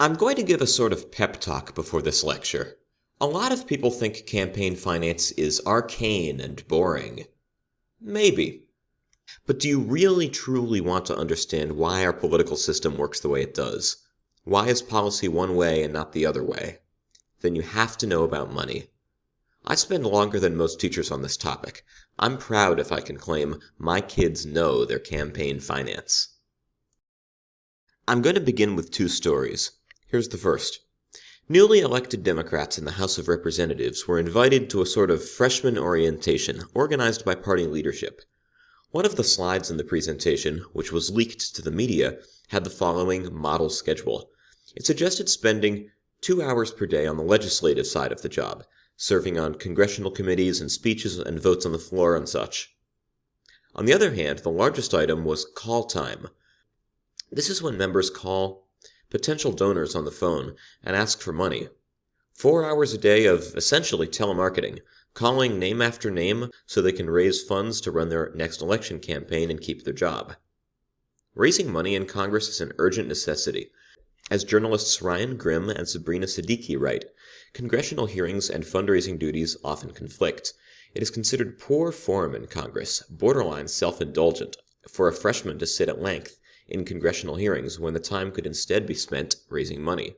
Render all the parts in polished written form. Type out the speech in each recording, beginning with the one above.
I'm going to give a sort of pep talk before this lecture. A lot of people think campaign finance is arcane and boring. Maybe. But do you really truly want to understand why our political system works the way it does? Why is policy one way and not the other way? Then you have to know about money. I spend longer than most teachers on this topic. I'm proud if I can claim my kids know their campaign finance. I'm going to begin with two stories. Here's the first. Newly elected Democrats in the House of Representatives were invited to a sort of freshman orientation organized by party leadership. One of the slides in the presentation, which was leaked to the media, had the following model schedule. It suggested spending 2 hours per day on the legislative side of the job, serving on congressional committees and speeches and votes on the floor and such. On the other hand, the largest item was call time. This is when members call potential donors on the phone and ask for money. 4 hours a day of essentially telemarketing, calling name after name so they can raise funds to run their next election campaign and keep their job. Raising money in Congress is an urgent necessity. As journalists Ryan Grimm and Sabrina Siddiqui write, congressional hearings and fundraising duties often conflict. It is considered poor form in Congress, borderline self-indulgent, for a freshman to sit at length in congressional hearings when the time could instead be spent raising money.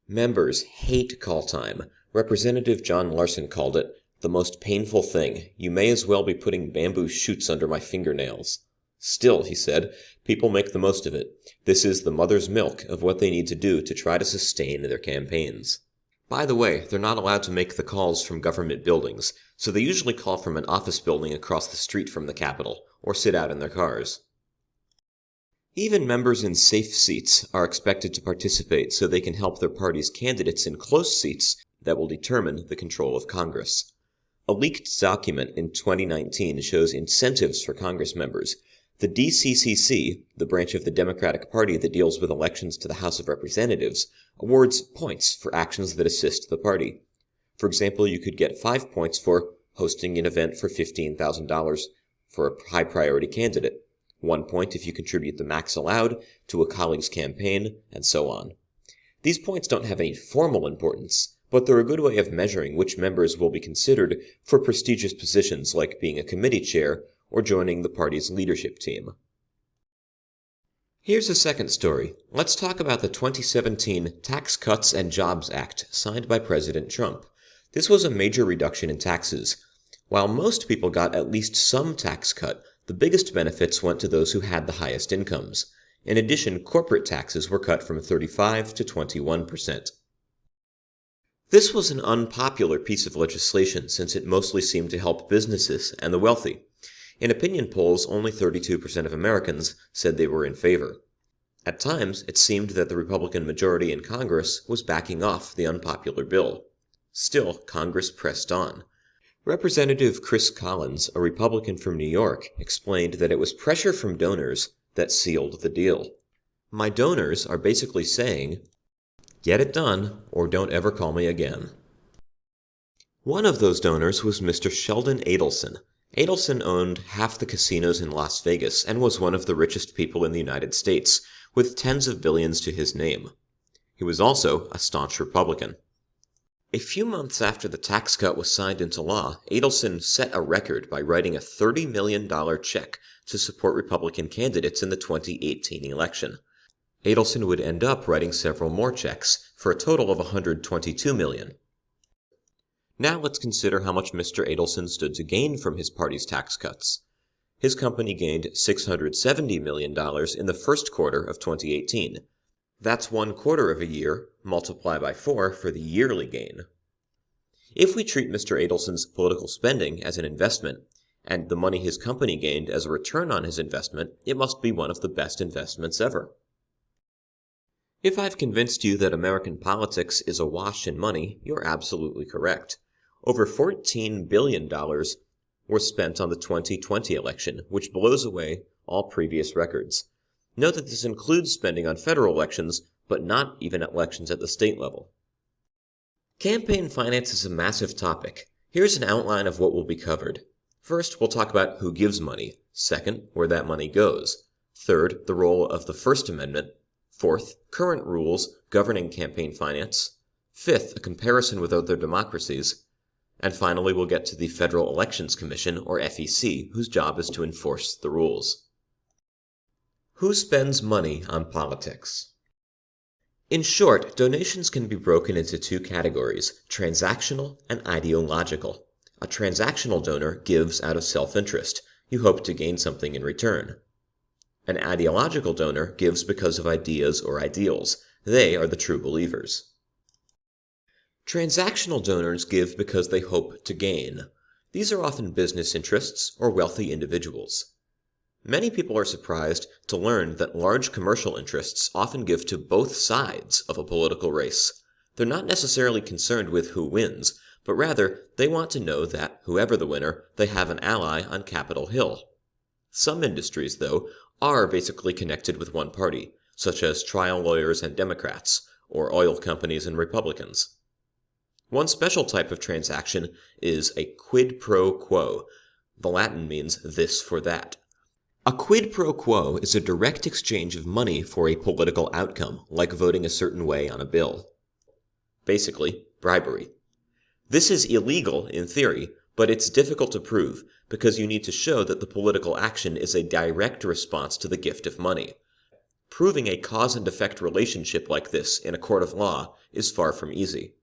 Members hate call time. Representative John Larson called it the most painful thing. You may as well be putting bamboo shoots under my fingernails. Still, he said, people make the most of it. This is the mother's milk of what they need to do to try to sustain their campaigns. By the way, they're not allowed to make the calls from government buildings, so they usually call from an office building across the street from the Capitol, or sit out in their cars. Even members in safe seats are expected to participate so they can help their party's candidates in close seats that will determine the control of Congress. A leaked document in 2019 shows incentives for Congress members. The DCCC, the branch of the Democratic Party that deals with elections to the House of Representatives, awards points for actions that assist the party. For example, you could get 5 points for hosting an event for $15,000 for a high-priority candidate, 1 point if you contribute the max allowed to a colleague's campaign, and so on. These points don't have any formal importance, but they're a good way of measuring which members will be considered for prestigious positions like being a committee chair or joining the party's leadership team. Here's a second story. Let's talk about the 2017 Tax Cuts and Jobs Act signed by President Trump. This was a major reduction in taxes. While most people got at least some tax cut, the biggest benefits went to those who had the highest incomes. In addition, corporate taxes were cut from 35% to 21%. This was an unpopular piece of legislation since it mostly seemed to help businesses and the wealthy. In opinion polls, only 32% of Americans said they were in favor. At times, it seemed that the Republican majority in Congress was backing off the unpopular bill. Still, Congress pressed on. Representative Chris Collins, a Republican from New York, explained that it was pressure from donors that sealed the deal. My donors are basically saying, get it done or don't ever call me again. One of those donors was Mr. Sheldon Adelson. Adelson owned half the casinos in Las Vegas and was one of the richest people in the United States, with tens of billions to his name. He was also a staunch Republican. A few months after the tax cut was signed into law, Adelson set a record by writing a $30 million check to support Republican candidates in the 2018 election. Adelson would end up writing several more checks, for a total of $122 million. Now let's consider how much Mr. Adelson stood to gain from his party's tax cuts. His company gained $670 million in the first quarter of 2018. That's 1/4 of a year, multiply by 4 for the yearly gain. If we treat Mr. Adelson's political spending as an investment, and the money his company gained as a return on his investment, it must be one of the best investments ever. If I've convinced you that American politics is awash in money, you're absolutely correct. Over $14 billion were spent on the 2020 election, which blows away all previous records. Note that this includes spending on federal elections, but not even elections at the state level. Campaign finance is a massive topic. Here's an outline of what will be covered. First, we'll talk about who gives money. Second, where that money goes. Third, the role of the First Amendment. Fourth, current rules governing campaign finance. Fifth, a comparison with other democracies. And finally, we'll get to the Federal Elections Commission, or FEC, whose job is to enforce the rules. Who spends money on politics? In short, donations can be broken into two categories, transactional and ideological. A transactional donor gives out of self-interest. You hope to gain something in return. An ideological donor gives because of ideas or ideals. They are the true believers. Transactional donors give because they hope to gain. These are often business interests or wealthy individuals. Many people are surprised to learn that large commercial interests often give to both sides of a political race. They're not necessarily concerned with who wins, but rather they want to know that, whoever the winner, they have an ally on Capitol Hill. Some industries, though, are basically connected with one party, such as trial lawyers and Democrats, or oil companies and Republicans. One special type of transaction is a quid pro quo. The Latin means this for that. A quid pro quo is a direct exchange of money for a political outcome, like voting a certain way on a bill. Basically, bribery. This is illegal in theory, but it's difficult to prove because you need to show that the political action is a direct response to the gift of money. Proving a cause and effect relationship like this in a court of law is far from easy.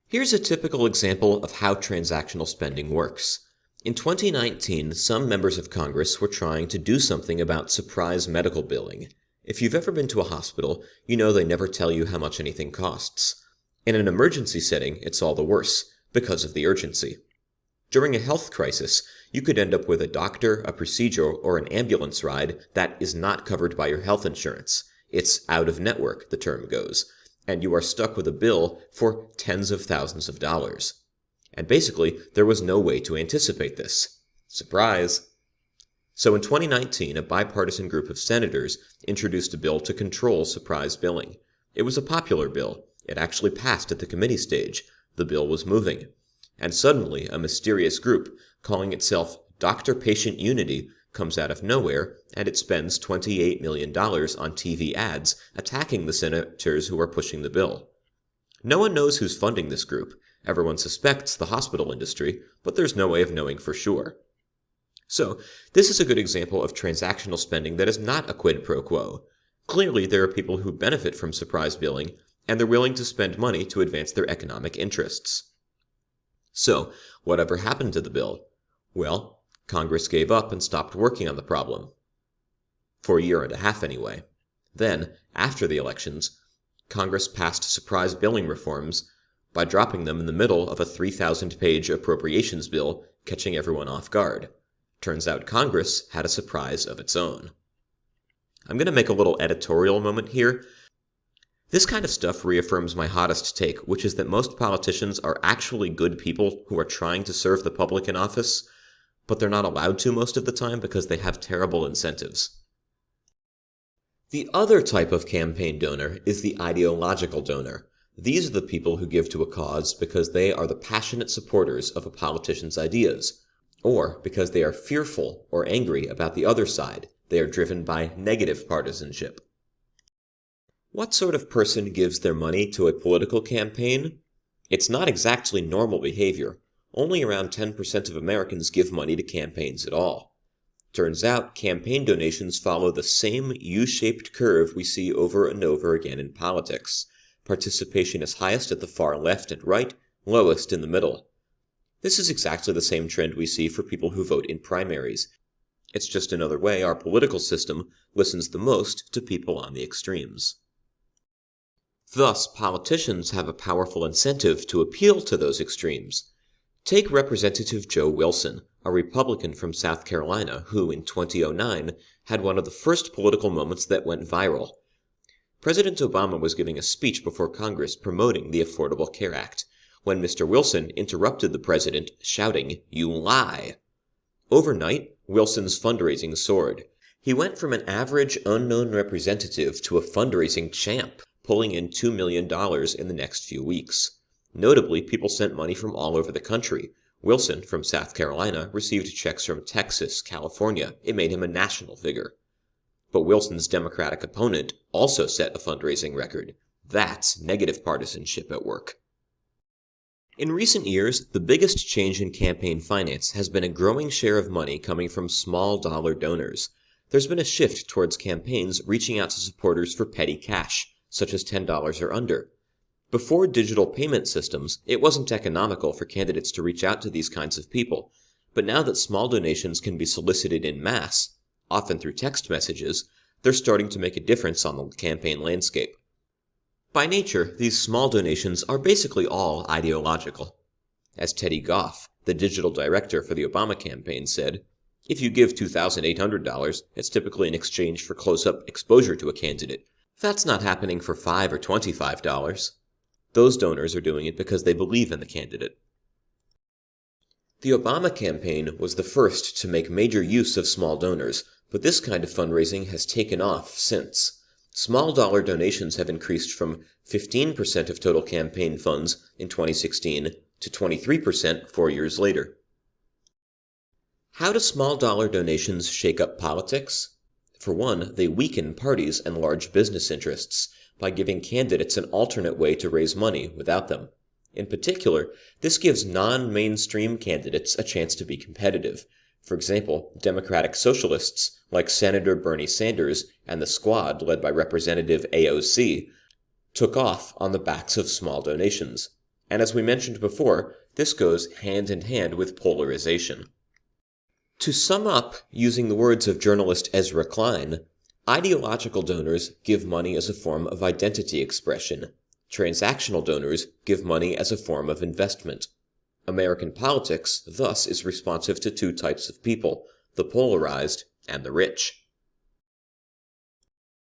Here's a typical example of how transactional spending works. In 2019, some members of Congress were trying to do something about surprise medical billing. If you've ever been to a hospital, you know they never tell you how much anything costs. In an emergency setting, it's all the worse, because of the urgency. During a health crisis, you could end up with a doctor, a procedure, or an ambulance ride that is not covered by your health insurance. It's out of network, the term goes, and you are stuck with a bill for tens of thousands of dollars. And basically, there was no way to anticipate this. Surprise! So in 2019, a bipartisan group of senators introduced a bill to control surprise billing. It was a popular bill. It actually passed at the committee stage. The bill was moving. And suddenly, a mysterious group, calling itself Doctor-Patient Unity, comes out of nowhere, and it spends $28 million on TV ads attacking the senators who are pushing the bill. No one knows who's funding this group. Everyone suspects the hospital industry, but there's no way of knowing for sure. So, this is a good example of transactional spending that is not a quid pro quo. Clearly, there are people who benefit from surprise billing, and they're willing to spend money to advance their economic interests. So, whatever happened to the bill? Well, Congress gave up and stopped working on the problem. For a year and a half, anyway. Then, after the elections, Congress passed surprise billing reforms by dropping them in the middle of a 3,000-page appropriations bill, catching everyone off guard. Turns out Congress had a surprise of its own. I'm going to make a little editorial moment here. This kind of stuff reaffirms my hottest take, which is that most politicians are actually good people who are trying to serve the public in office, but they're not allowed to most of the time because they have terrible incentives. The other type of campaign donor is the ideological donor. These are the people who give to a cause because they are the passionate supporters of a politician's ideas, or because they are fearful or angry about the other side. They are driven by negative partisanship. What sort of person gives their money to a political campaign? It's not exactly normal behavior. Only around 10% of Americans give money to campaigns at all. Turns out, campaign donations follow the same U-shaped curve we see over and over again in politics. Participation is highest at the far left and right, lowest in the middle. This is exactly the same trend we see for people who vote in primaries. It's just another way our political system listens the most to people on the extremes. Thus, politicians have a powerful incentive to appeal to those extremes. Take Representative Joe Wilson, a Republican from South Carolina who, in 2009, had one of the first political moments that went viral. President Obama was giving a speech before Congress promoting the Affordable Care Act, when Mr. Wilson interrupted the president, shouting, "You lie!" Overnight, Wilson's fundraising soared. He went from an average, unknown representative to a fundraising champ, pulling in $2 million in the next few weeks. Notably, people sent money from all over the country. Wilson, from South Carolina, received checks from Texas, California. It made him a national figure. But Wilson's Democratic opponent also set a fundraising record. That's negative partisanship at work. In recent years, the biggest change in campaign finance has been a growing share of money coming from small dollar donors. There's been a shift towards campaigns reaching out to supporters for petty cash, such as $10 or under. Before digital payment systems, it wasn't economical for candidates to reach out to these kinds of people. But now that small donations can be solicited in mass, often through text messages, they're starting to make a difference on the campaign landscape. By nature, these small donations are basically all ideological. As Teddy Goff, the digital director for the Obama campaign, said, "If you give $2,800, it's typically in exchange for close-up exposure to a candidate. That's not happening for $5 or $25. Those donors are doing it because they believe in the candidate." The Obama campaign was the first to make major use of small donors, but this kind of fundraising has taken off since. Small dollar donations have increased from 15% of total campaign funds in 2016 to 23% 4 years later. How do small dollar donations shake up politics? For one, they weaken parties and large business interests by giving candidates an alternate way to raise money without them. In particular, this gives non-mainstream candidates a chance to be competitive. For example, Democratic socialists like Senator Bernie Sanders and the Squad led by Representative AOC took off on the backs of small donations. And as we mentioned before, this goes hand in hand with polarization. To sum up, using the words of journalist Ezra Klein, ideological donors give money as a form of identity expression. Transactional donors give money as a form of investment. American politics, thus, is responsive to two types of people, the polarized and the rich.